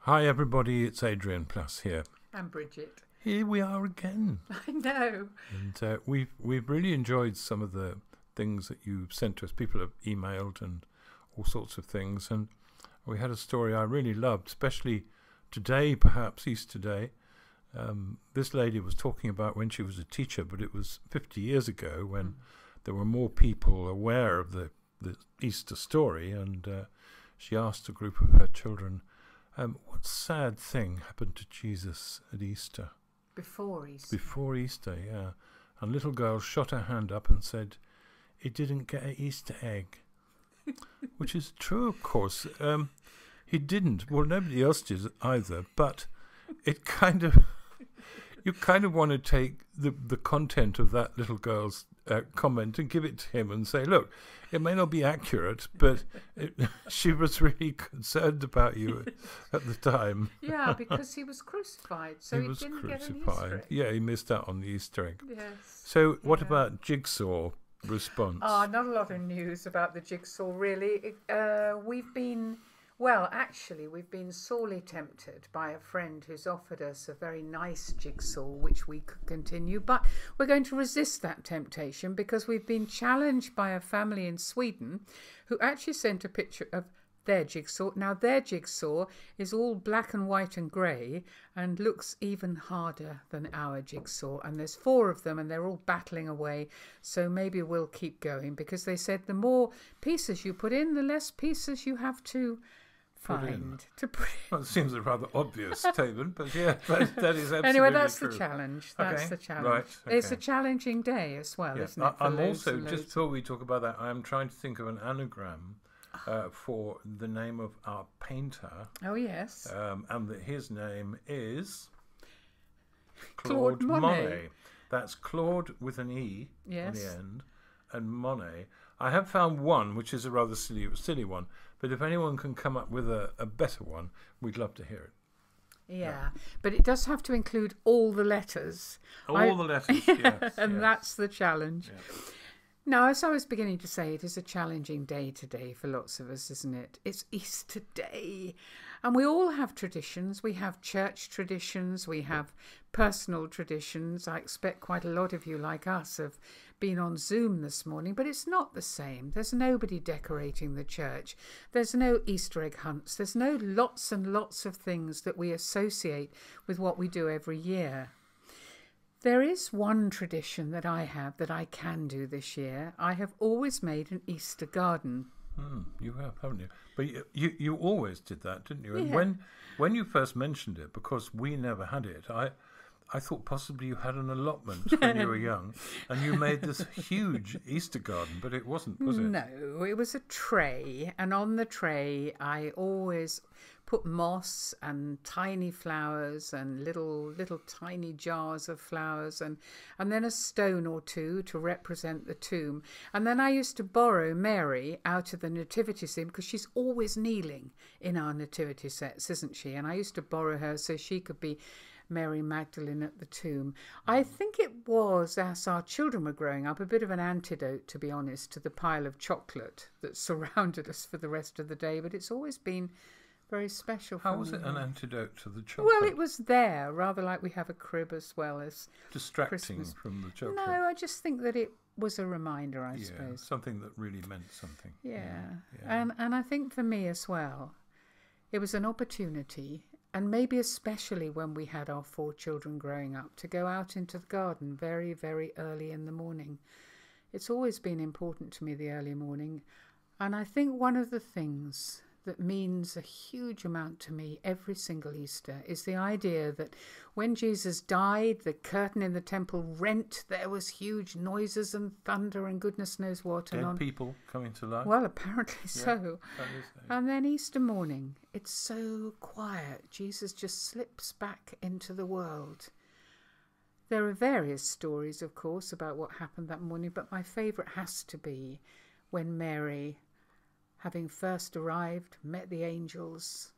Hi everybody, it's Adrian Plus here. And Bridget. Here we are again. I know. And we've really enjoyed some of the things that you've sent to us. People have emailed and all sorts of things. And we had a story I really loved, especially today, perhaps Easter Day. This lady was talking about when she was a teacher, but it was 50 years ago when there were more people aware of the Easter story. And she asked a group of her children, what sad thing happened to Jesus at Easter? Before Easter. Before Easter, yeah. And a little girl shot her hand up and said, he didn't get an Easter egg. Which is true, of course. He didn't. Well, nobody else did either. But it kind of... You kind of want to take the content of that little girl's comment and give it to him and say, look, it may not be accurate, but she was really concerned about you at the time. Yeah, because he was crucified, so he didn't get an Easter egg. Yeah, he missed out on the Easter egg. Yes. So what about Jigsaw response? Not a lot of news about the Jigsaw, really. We've been sorely tempted by a friend who's offered us a very nice jigsaw, which we could continue. But we're going to resist that temptation because we've been challenged by a family in Sweden who actually sent a picture of their jigsaw. Now, their jigsaw is all black and white and grey and looks even harder than our jigsaw. And there's 4 of them and they're all battling away. So maybe we'll keep going because they said the more pieces you put in, the less pieces you have to find to put in. Well, it seems a rather obvious statement, but yeah, that is absolutely anyway, that's true. The challenge. That's the challenge. Right, okay. It's a challenging day as well, isn't it? I'm also, just before we talk about that, I'm trying to think of an anagram for the name of our painter. Oh, yes. And that his name is Claude Monet. That's Claude with an E on the end, and Monet. I have found one, which is a rather silly one, but if anyone can come up with a better one, we'd love to hear it. Yeah, but it does have to include all the letters. The letters, yes. And that's the challenge. Yeah. Now, as I was beginning to say, it is a challenging day today for lots of us, isn't it? It's Easter Day. And we all have traditions. We have church traditions. We have personal traditions. I expect quite a lot of you, like us, have been on Zoom this morning, but it's not the same. There's nobody decorating the church. There's no Easter egg hunts. There's no lots and lots of things that we associate with what we do every year. There is one tradition that I have that I can do this year. I have always made an Easter garden. You have, haven't you? But you always did that, didn't you? And Yeah. when you first mentioned it, because we never had it, I thought possibly you had an allotment when you were young, and you made this huge Easter garden, but it wasn't, was it? No, it was a tray, and on the tray I always put moss and tiny flowers and little tiny jars of flowers and then a stone or two to represent the tomb. And then I used to borrow Mary out of the nativity scene because she's always kneeling in our nativity sets, isn't she? And I used to borrow her so she could be Mary Magdalene at the tomb. I think it was, as our children were growing up, a bit of an antidote, to be honest, to the pile of chocolate that surrounded us for the rest of the day, but it's always been very special for me. How was it an antidote to the chocolate? Well, it was there, rather like we have a crib as well as distracting Christmas. From the chocolate. No, I just think that it was a reminder, I suppose. Something that really meant something. Yeah. And I think for me as well, it was an opportunity, and maybe especially when we had our 4 children growing up, to go out into the garden very, very early in the morning. It's always been important to me, the early morning. And I think one of the things that means a huge amount to me every single Easter is the idea that when Jesus died, the curtain in the temple rent, there was huge noises and thunder and goodness knows what. Dead people coming to life. Well, apparently so. That is And then Easter morning, it's so quiet. Jesus just slips back into the world. There are various stories, of course, about what happened that morning, but my favourite has to be when Mary, having first arrived, met the angels.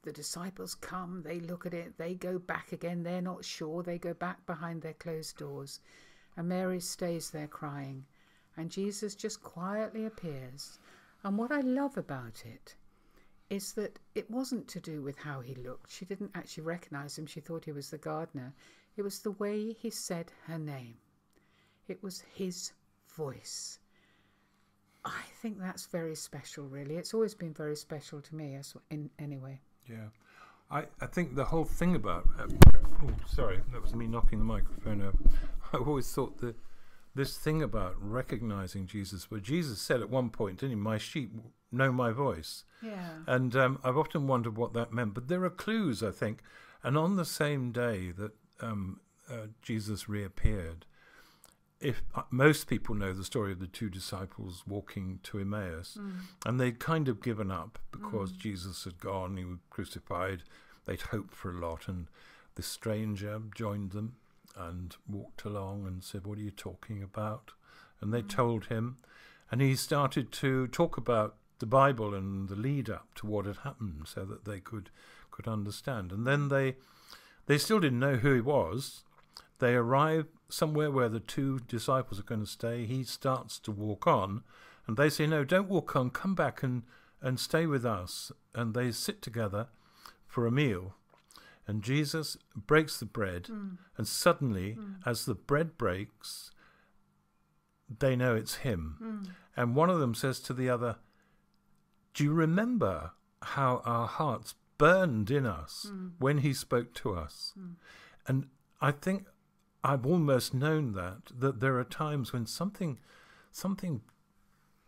The disciples come, they look at it, they go back again, they're not sure, they go back behind their closed doors. And Mary stays there crying, and Jesus just quietly appears. And what I love about it is that it wasn't to do with how he looked. She didn't actually recognise him. She thought he was the gardener. It was the way he said her name. It was his voice. I think that's very special, really. It's always been very special to me, anyway. Yeah. I think the whole thing about... sorry, that was me knocking the microphone over. I always thought that this thing about recognising Jesus, where Jesus said at one point, didn't he, my sheep know my voice. Yeah. And I've often wondered what that meant. But there are clues, I think. And on the same day that Jesus reappeared, if most people know the story of the two disciples walking to Emmaus, and they'd kind of given up because Jesus had gone, he was crucified, they'd hoped for a lot, and the stranger joined them and walked along and said, what are you talking about? And they told him, and he started to talk about the Bible and the lead up to what had happened so that they could understand. And then they still didn't know who he was. They arrive somewhere where the two disciples are going to stay. He starts to walk on, and they say, no, don't walk on, come back and stay with us. And they sit together for a meal. And Jesus breaks the bread, and suddenly, as the bread breaks, they know it's him. And one of them says to the other, do you remember how our hearts burned in us when he spoke to us? And I think I've almost known that there are times when something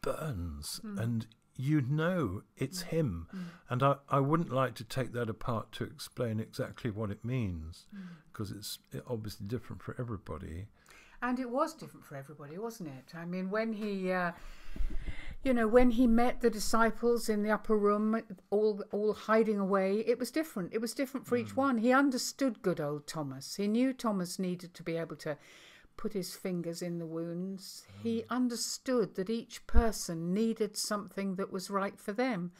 burns and you know it's him. And I wouldn't like to take that apart to explain exactly what it means, because it's obviously different for everybody. And it was different for everybody, wasn't it? I mean, when he... when he met the disciples in the upper room, all hiding away, it was different. It was different for each one. He understood good old Thomas. He knew Thomas needed to be able to put his fingers in the wounds. He understood that each person needed something that was right for them.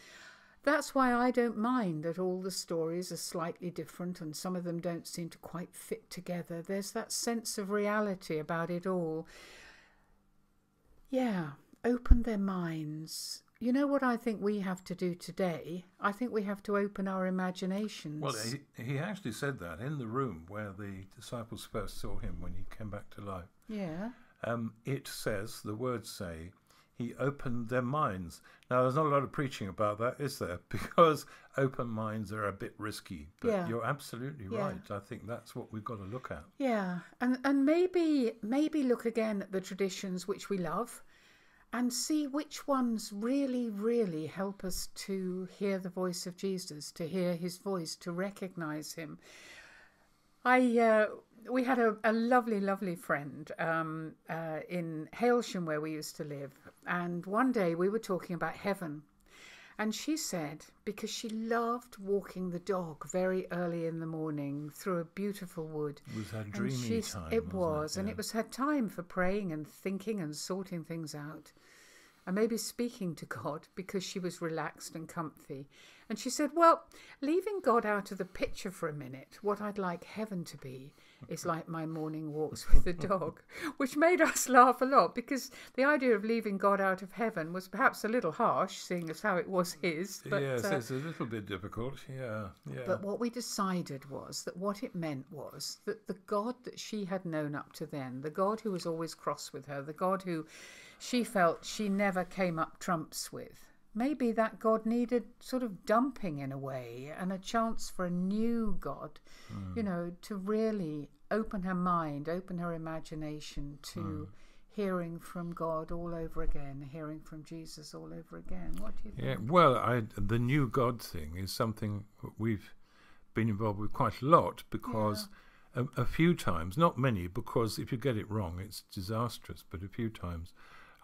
That's why I don't mind that all the stories are slightly different and some of them don't seem to quite fit together. There's that sense of reality about it all. Yeah. Open their minds. You know what I think we have to do today? I think we have to open our imaginations. Well, he actually said that in the room where the disciples first saw him when he came back to life. Yeah. It says, the words say, he opened their minds. Now, there's not a lot of preaching about that, is there? Because open minds are a bit risky. But you're absolutely right. I think that's what we've got to look at. Yeah. And maybe look again at the traditions which we love, and see which ones really, really help us to hear the voice of Jesus, to hear his voice, to recognise him. We had a lovely, lovely friend in Hailsham where we used to live. And one day we were talking about heaven. And she said, because she loved walking the dog very early in the morning through a beautiful wood. It was her dreamy time. It was, and it was her time for praying and thinking and sorting things out. And maybe speaking to God, because she was relaxed and comfy. And she said, well, leaving God out of the picture for a minute, what I'd like heaven to be is like my morning walks with the dog, which made us laugh a lot, because the idea of leaving God out of heaven was perhaps a little harsh, seeing as how it was his. But, yes, it's a little bit difficult, yeah. But what we decided was that what it meant was that the God that she had known up to then, the God who was always cross with her, the God who she felt she never came up trumps with, maybe that God needed sort of dumping in a way, and a chance for a new God, to really open her mind, open her imagination to hearing from God all over again, hearing from Jesus all over again. What do you think? Yeah, well, the new God thing is something we've been involved with quite a lot, because a few times, not many, because if you get it wrong, it's disastrous, but a few times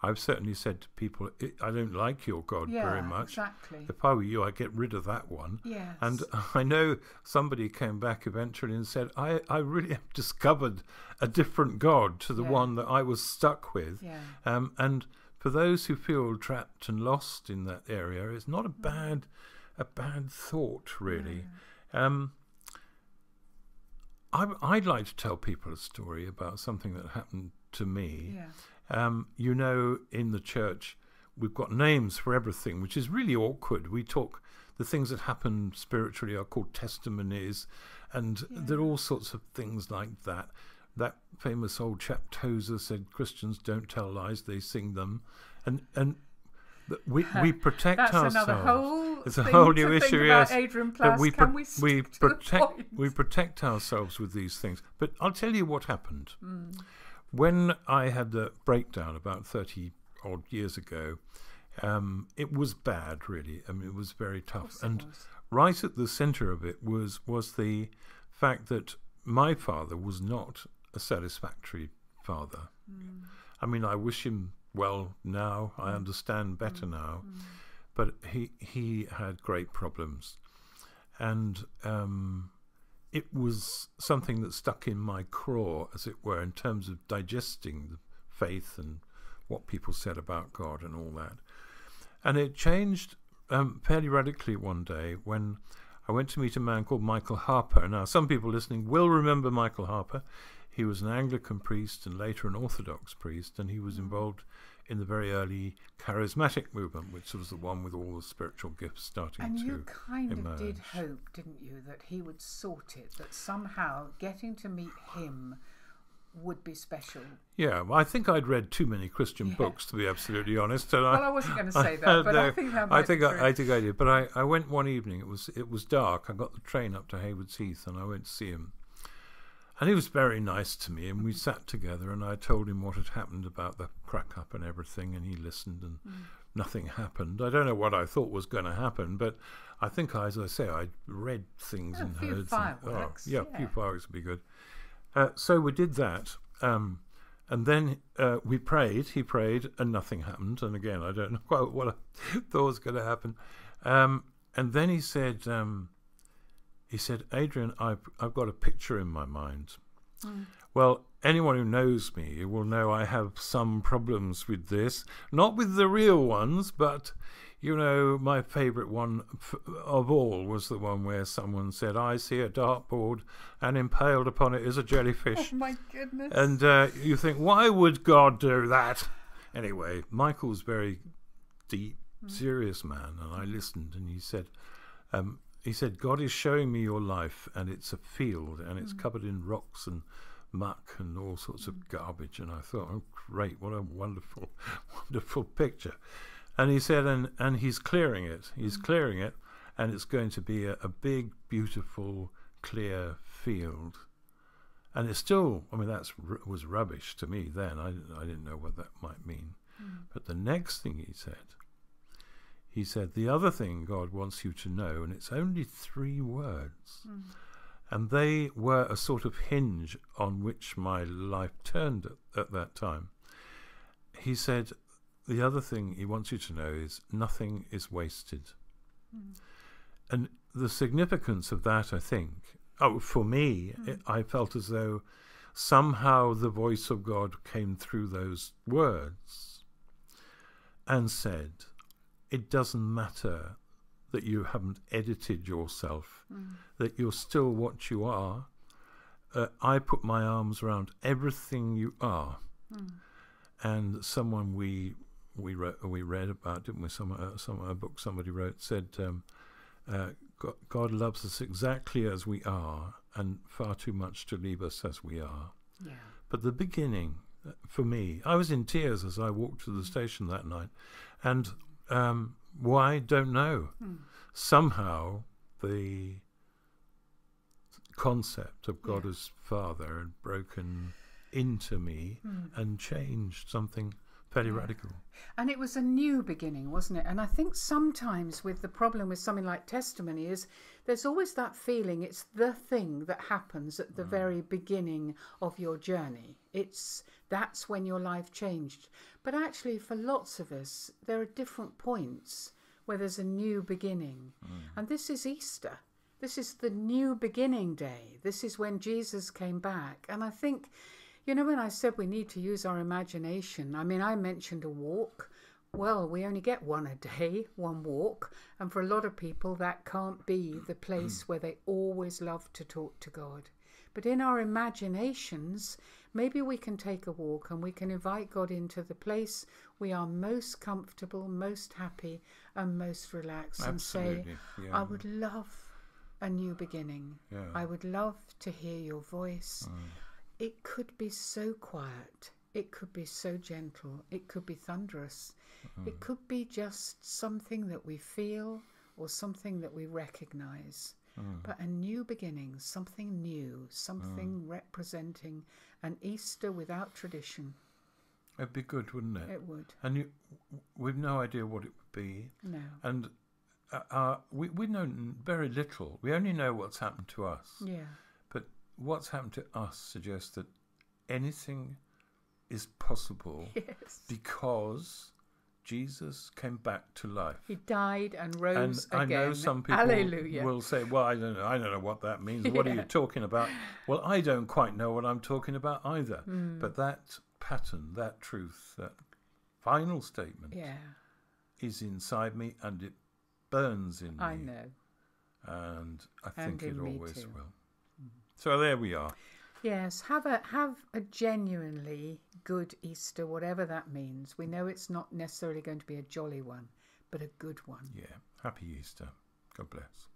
I've certainly said to people, I don't like your God very much. Exactly. If I were you, I'd get rid of that one. Yes. And I know somebody came back eventually and said, I really have discovered a different God to the one that I was stuck with. Yeah. And for those who feel trapped and lost in that area, it's not a bad thought, really. I'd like to tell people a story about something that happened to me. Yeah. In the church, we've got names for everything, which is really awkward. We talk the things that happen spiritually are called testimonies, and there are all sorts of things like that. That famous old chap Tozer said, Christians don't tell lies, they sing them. And we protect That's ourselves. another whole It's a thing whole to new think issue, about yes. Adrian But Plass. Can we stick to the point? we protect ourselves with these things. But I'll tell you what happened. When I had the breakdown about 30 odd years ago, it was bad, really. I mean, it was very tough. And right at the centre of it was the fact that my father was not a satisfactory father. I mean, I wish him well now. I understand better now. But he had great problems. And it was something that stuck in my craw, as it were, in terms of digesting the faith and what people said about God and all that. And it changed fairly radically one day when I went to meet a man called Michael Harper. Now, some people listening will remember Michael Harper. He was an Anglican priest and later an Orthodox priest, and he was involved in the very early charismatic movement, which was the one with all the spiritual gifts starting to emerge. And you kind of did hope, didn't you, that he would sort it, that somehow getting to meet him would be special. Yeah, well, I think I'd read too many Christian books, to be absolutely honest. And I wasn't going to say that, but I think that might be true. I think I did. But I went one evening. It was dark. I got the train up to Haywards Heath, and I went to see him. And he was very nice to me, and we sat together, and I told him what had happened about the crack up and everything, and he listened, and nothing happened. I don't know what I thought was going to happen, but I think, as I say, I read things and heard. A few fireworks. A few fireworks would be good. So we did that, and then we prayed. He prayed, and nothing happened. And again, I don't know quite what I thought was going to happen. And then he said, Adrian, I've got a picture in my mind. Well, anyone who knows me will know I have some problems with this. Not with the real ones, but, you know, my favourite one of all was the one where someone said, I see a dartboard and impaled upon it is a jellyfish. Oh, my goodness. And you think, why would God do that? Anyway, Michael's very deep, serious man, and I listened, and he said, God is showing me your life, and it's a field, and it's covered in rocks and muck and all sorts of garbage. And I thought, oh, great, what a wonderful, wonderful picture. And he said, and he's clearing it. He's clearing it, and it's going to be a big, beautiful, clear field. And it's still, I mean, was rubbish to me then. I didn't know what that might mean. But the next thing he said, the other thing God wants you to know, and it's only 3 words, and they were a sort of hinge on which my life turned at that time. He said, the other thing he wants you to know is nothing is wasted. And the significance of that, I think, for me, I felt as though somehow the voice of God came through those words and said, it doesn't matter that you haven't edited yourself, that you're still what you are. I put my arms around everything you are. And someone we read about, didn't we? Some book somebody wrote said, God loves us exactly as we are, and far too much to leave us as we are. Yeah. But the beginning, for me, I was in tears as I walked to the station that night, and why? Don't know. Somehow the concept of God as Father had broken into me and changed something fairly radical. And it was a new beginning, wasn't it? And I think sometimes with the problem with something like testimony is there's always that feeling it's the thing that happens at the very beginning of your journey. That's when your life changed. But actually for lots of us, there are different points where there's a new beginning. And this is Easter. This is the new beginning day. This is when Jesus came back. And I think, you know, when I said we need to use our imagination, I mean, I mentioned a walk. Well, we only get one a day, one walk. And for a lot of people, that can't be the place where they always love to talk to God. But in our imaginations, maybe we can take a walk and we can invite God into the place we are most comfortable, most happy, and most relaxed. Absolutely. And say, Yeah. I would love a new beginning. Yeah. I would love to hear your voice. It could be so quiet. It could be so gentle. It could be thunderous. It could be just something that we feel or something that we recognize. But a new beginning, something new, something representing an Easter without tradition. It'd be good, wouldn't it? It would. And we've no idea what it would be. No. And we know very little. We only know what's happened to us. Yeah. But what's happened to us suggests that anything is possible because Jesus came back to life. He died and rose and again. I know some people Hallelujah. will say, well, I don't know what that means. What are you talking about? Well, I don't quite know what I'm talking about either. But that pattern, that truth, that final statement is inside me, and it burns in me. I know. And I think it in me always too. will. So there we are. Yes, have a genuinely good Easter, whatever that means. We know it's not necessarily going to be a jolly one, but a good one. Yeah. Happy Easter. God bless.